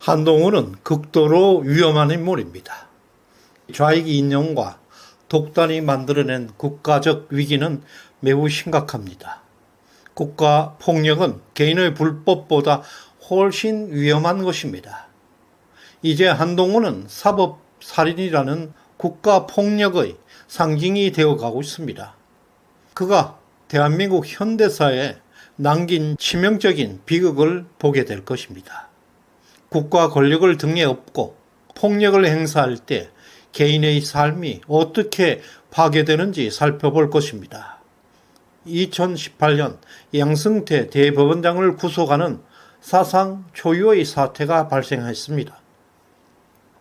한동훈은 극도로 위험한 인물입니다. 좌익 이념과 독단이 만들어낸 국가적 위기는 매우 심각합니다. 국가 폭력은 개인의 불법보다 훨씬 위험한 것입니다. 이제 한동훈은 사법살인이라는 국가 폭력의 상징이 되어가고 있습니다. 그가 대한민국 현대사에 남긴 치명적인 비극을 보게 될 것입니다. 국가 권력을 등에 업고 폭력을 행사할 때 개인의 삶이 어떻게 파괴되는지 살펴볼 것입니다. 2018년 양승태 대법원장을 구속하는 사상 초유의 사태가 발생했습니다.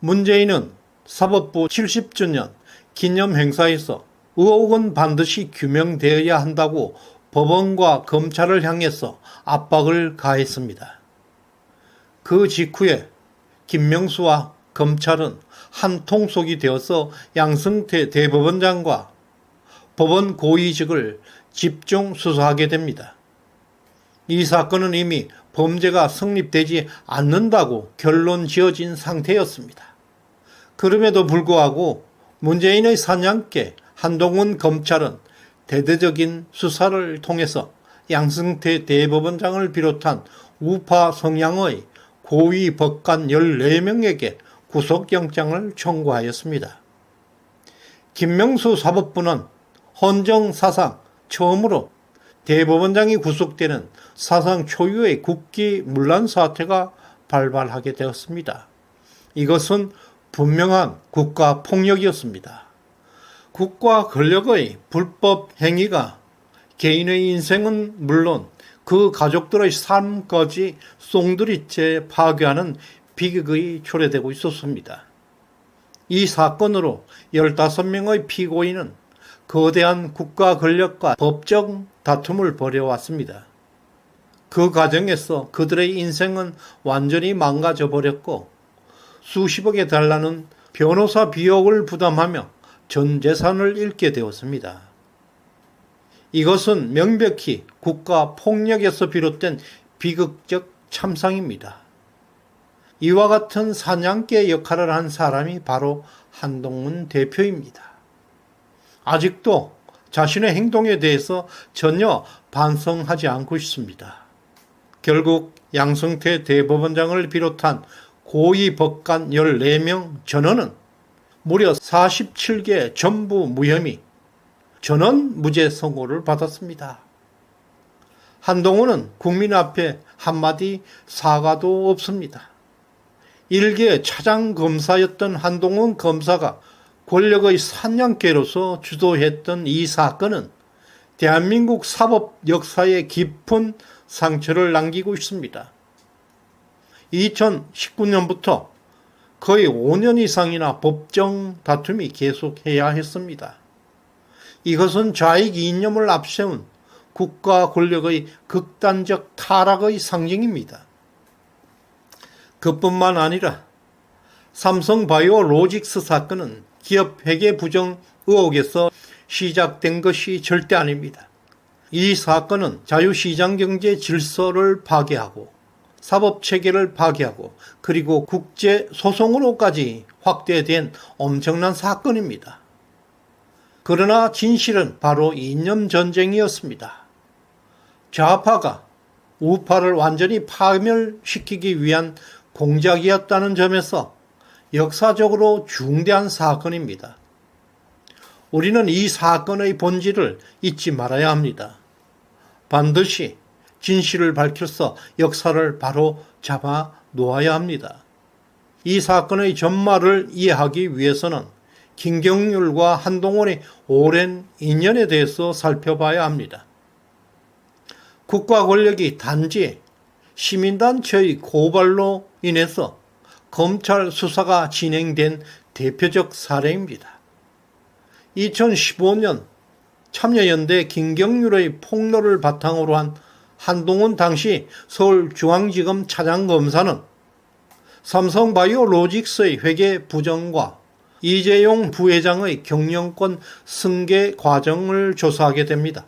문재인은 사법부 70주년 기념 행사에서 의혹은 반드시 규명되어야 한다고 법원과 검찰을 향해서 압박을 가했습니다. 그 직후에 김명수와 검찰은 한 통속이 되어서 양승태 대법원장과 법원 고위직을 집중 수사하게 됩니다. 이 사건은 이미 범죄가 성립되지 않는다고 결론 지어진 상태였습니다. 그럼에도 불구하고 문재인의 사냥개 한동훈 검찰은 대대적인 수사를 통해서 양승태 대법원장을 비롯한 우파 성향의 고위 법관 14명에게 구속영장을 청구하였습니다. 김명수 사법부는 헌정 사상 처음으로 대법원장이 구속되는 사상 초유의 국기문란 사태가 발발하게 되었습니다. 이것은 분명한 국가 폭력이었습니다. 국가 권력의 불법 행위가 개인의 인생은 물론 그 가족들의 삶까지 송두리째 파괴하는 비극이 초래되고 있었습니다. 이 사건으로 15명의 피고인은 거대한 국가 권력과 법적 다툼을 벌여왔습니다. 그 과정에서 그들의 인생은 완전히 망가져 버렸고 수십억에 달하는 변호사 비용을 부담하며 전 재산을 잃게 되었습니다. 이것은 명백히 국가 폭력에서 비롯된 비극적 참상입니다. 이와 같은 사냥개 역할을 한 사람이 바로 한동훈 대표입니다. 아직도 자신의 행동에 대해서 전혀 반성하지 않고 있습니다. 결국 양승태 대법원장을 비롯한 고위 법관 14명 전원은 무려 47개 전부 무혐의, 전원 무죄 선고를 받았습니다. 한동훈은 국민 앞에 한마디 사과도 없습니다. 일개 차장검사였던 한동훈 검사가 권력의 사냥개로서 주도했던 이 사건은 대한민국 사법 역사에 깊은 상처를 남기고 있습니다. 2019년부터 거의 5년 이상이나 법정 다툼이 계속해야 했습니다. 이것은 좌익 이념을 앞세운 국가 권력의 극단적 타락의 상징입니다. 그뿐만 아니라 삼성바이오로직스 사건은 기업 회계 부정 의혹에서 시작된 것이 절대 아닙니다. 이 사건은 자유시장경제 질서를 파괴하고 사법체계를 파괴하고 그리고 국제소송으로까지 확대된 엄청난 사건입니다. 그러나 진실은 바로 이념전쟁이었습니다. 좌파가 우파를 완전히 파멸시키기 위한 공작이었다는 점에서 역사적으로 중대한 사건입니다. 우리는 이 사건의 본질을 잊지 말아야 합니다. 반드시 진실을 밝혀서 역사를 바로 잡아 놓아야 합니다. 이 사건의 전말을 이해하기 위해서는 김경률과 한동훈의 오랜 인연에 대해서 살펴봐야 합니다. 국가 권력이 단지 시민단체의 고발로 인해서 검찰 수사가 진행된 대표적 사례입니다. 2015년 참여연대 김경률의 폭로를 바탕으로 한 한동훈 당시 서울중앙지검 차장검사는 삼성바이오로직스의 회계 부정과 이재용 부회장의 경영권 승계 과정을 조사하게 됩니다.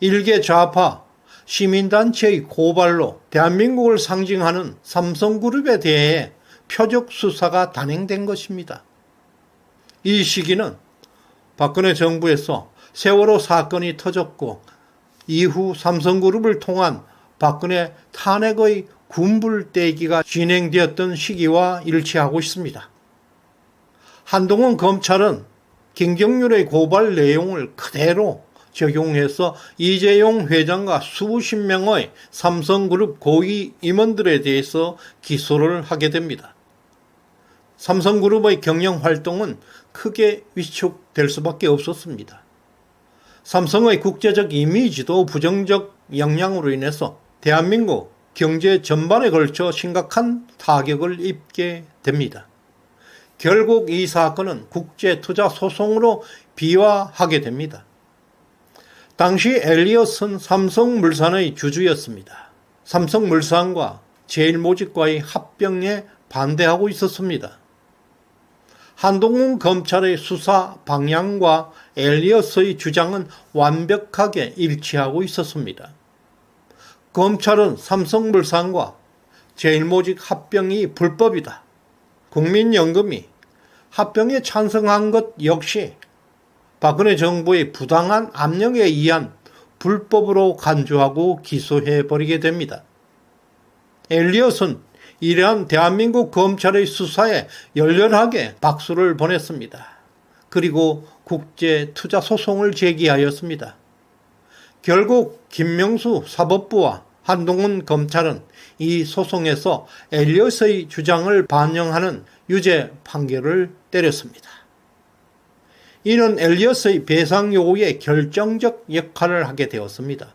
일개 좌파 시민단체의 고발로 대한민국을 상징하는 삼성그룹에 대해 표적 수사가 단행된 것입니다. 이 시기는 박근혜 정부에서 세월호 사건이 터졌고 이후 삼성그룹을 통한 박근혜 탄핵의 군불대기가 진행되었던 시기와 일치하고 있습니다. 한동훈 검찰은 김경률의 고발 내용을 그대로 적용해서 이재용 회장과 수십 명의 삼성그룹 고위 임원들에 대해서 기소를 하게 됩니다. 삼성그룹의 경영활동은 크게 위축될 수밖에 없었습니다. 삼성의 국제적 이미지도 부정적 영향으로 인해서 대한민국 경제 전반에 걸쳐 심각한 타격을 입게 됩니다. 결국 이 사건은 국제투자소송으로 비화하게 됩니다. 당시 엘리엇은 삼성물산의 주주였습니다. 삼성물산과 제일모직과의 합병에 반대하고 있었습니다. 한동훈 검찰의 수사 방향과 엘리엇의 주장은 완벽하게 일치하고 있었습니다. 검찰은 삼성물산과 제일모직 합병이 불법이다. 국민연금이 합병에 찬성한 것 역시 박근혜 정부의 부당한 압력에 의한 불법으로 간주하고 기소해버리게 됩니다. 엘리엇은 이러한 대한민국 검찰의 수사에 열렬하게 박수를 보냈습니다. 그리고 국제투자소송을 제기하였습니다. 결국 김명수 사법부와 한동훈 검찰은 이 소송에서 엘리엇의 주장을 반영하는 유죄 판결을 때렸습니다. 이는 엘리엇의 배상 요구에 결정적 역할을 하게 되었습니다.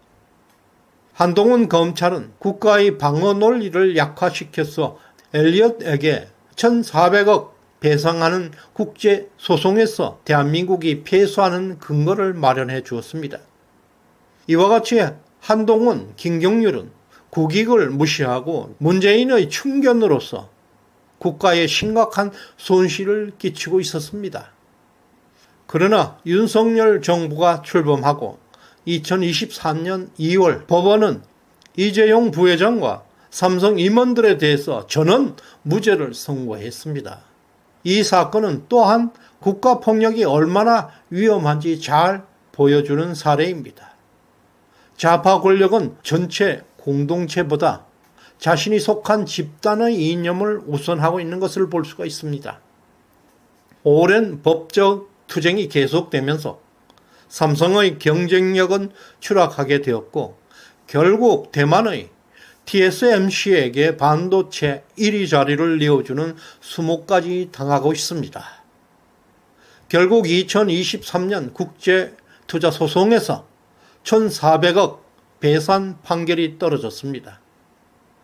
한동훈 검찰은 국가의 방어 논리를 약화시켜서 엘리엇에게 1,400억 배상하는 국제소송에서 대한민국이 패소하는 근거를 마련해 주었습니다. 이와 같이 한동훈, 김경률은 국익을 무시하고 문재인의 충견으로서 국가에 심각한 손실을 끼치고 있었습니다. 그러나 윤석열 정부가 출범하고 2024년 2월 법원은 이재용 부회장과 삼성 임원들에 대해서 전원 무죄를 선고했습니다. 이 사건은 또한 국가폭력이 얼마나 위험한지 잘 보여주는 사례입니다. 좌파 권력은 전체 공동체보다 자신이 속한 집단의 이념을 우선하고 있는 것을 볼 수가 있습니다. 오랜 법적 투쟁이 계속되면서 삼성의 경쟁력은 추락하게 되었고 결국 대만의 TSMC에게 반도체 1위 자리를 내어주는 수모까지 당하고 있습니다. 결국 2023년 국제투자소송에서 1,400억 배상 판결이 떨어졌습니다.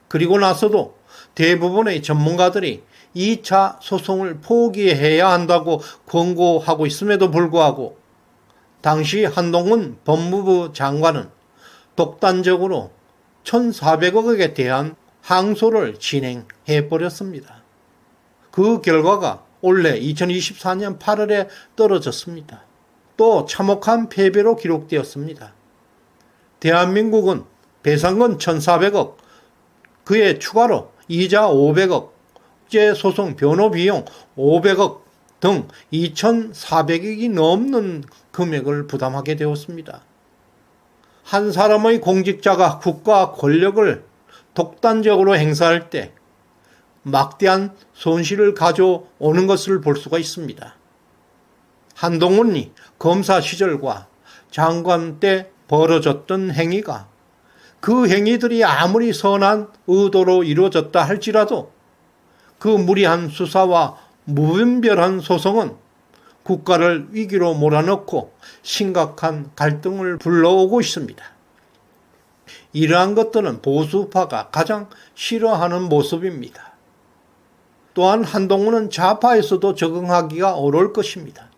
그리고 나서도 대부분의 전문가들이 2차 소송을 포기해야 한다고 권고하고 있음에도 불구하고 당시 한동훈 법무부 장관은 독단적으로 1,400억에 대한 항소를 진행해버렸습니다. 그 결과가 올해 2024년 8월에 떨어졌습니다. 또 참혹한 패배로 기록되었습니다. 대한민국은 배상금 1,400억, 그에 추가로 이자 500억, 국제소송 변호비용 500억 등 2,400억이 넘는 금액을 부담하게 되었습니다. 한 사람의 공직자가 국가 권력을 독단적으로 행사할 때 막대한 손실을 가져오는 것을 볼 수가 있습니다. 한동훈이 검사 시절과 장관 때 벌어졌던 행위가 그 행위들이 아무리 선한 의도로 이루어졌다 할지라도 그 무리한 수사와 무분별한 소송은 국가를 위기로 몰아넣고 심각한 갈등을 불러오고 있습니다. 이러한 것들은 보수파가 가장 싫어하는 모습입니다. 또한 한동훈은 좌파에서도 적응하기가 어려울 것입니다.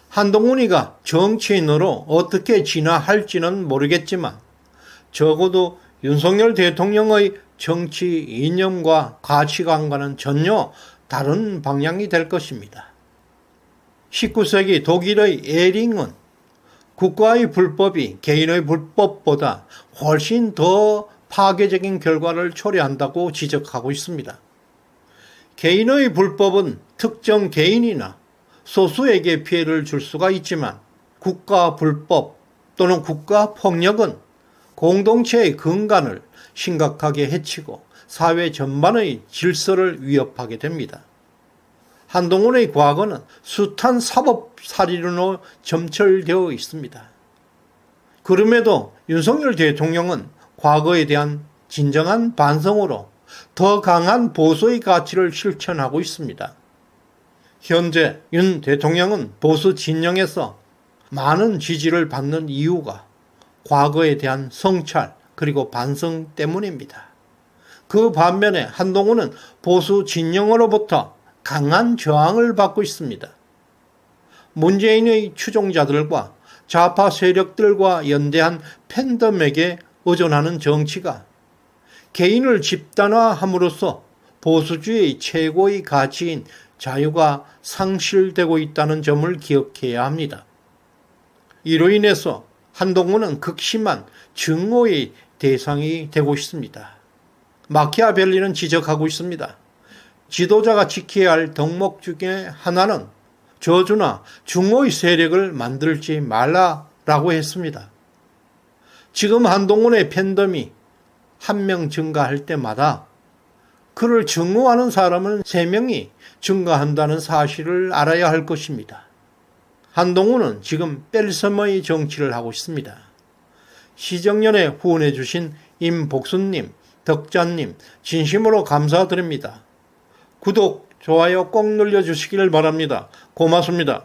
한동훈이가 정치인으로 어떻게 진화할지는 모르겠지만 적어도 윤석열 대통령의 정치 이념과 가치관과는 전혀 다른 방향이 될 것입니다. 19세기 독일의 에링은 국가의 불법이 개인의 불법보다 훨씬 더 파괴적인 결과를 초래한다고 지적하고 있습니다. 개인의 불법은 특정 개인이나 소수에게 피해를 줄 수가 있지만 국가 불법 또는 국가 폭력은 공동체의 근간을 심각하게 해치고 사회 전반의 질서를 위협하게 됩니다. 한동훈의 과거는 숱한 사법살인으로 점철되어 있습니다. 그럼에도 윤석열 대통령은 과거에 대한 진정한 반성으로 더 강한 보수의 가치를 실천하고 있습니다. 현재 윤 대통령은 보수 진영에서 많은 지지를 받는 이유가 과거에 대한 성찰 그리고 반성 때문입니다. 그 반면에 한동훈은 보수 진영으로부터 강한 저항을 받고 있습니다. 문재인의 추종자들과 좌파 세력들과 연대한 팬덤에게 의존하는 정치가 개인을 집단화함으로써 보수주의의 최고의 가치인 자유가 상실되고 있다는 점을 기억해야 합니다. 이로 인해서 한동훈은 극심한 증오의 대상이 되고 있습니다. 마키아벨리는 지적하고 있습니다. 지도자가 지켜야 할 덕목 중에 하나는 저주나 증오의 세력을 만들지 말라라고 했습니다. 지금 한동훈의 팬덤이 한 명 증가할 때마다 그를 증오하는 사람은 3명이 증가한다는 사실을 알아야 할 것입니다. 한동훈은 지금 뺄섬의 정치를 하고 있습니다. 시정연에 후원해 주신 임복순님, 덕자님 진심으로 감사드립니다. 구독, 좋아요 꼭 눌러주시길 바랍니다. 고맙습니다.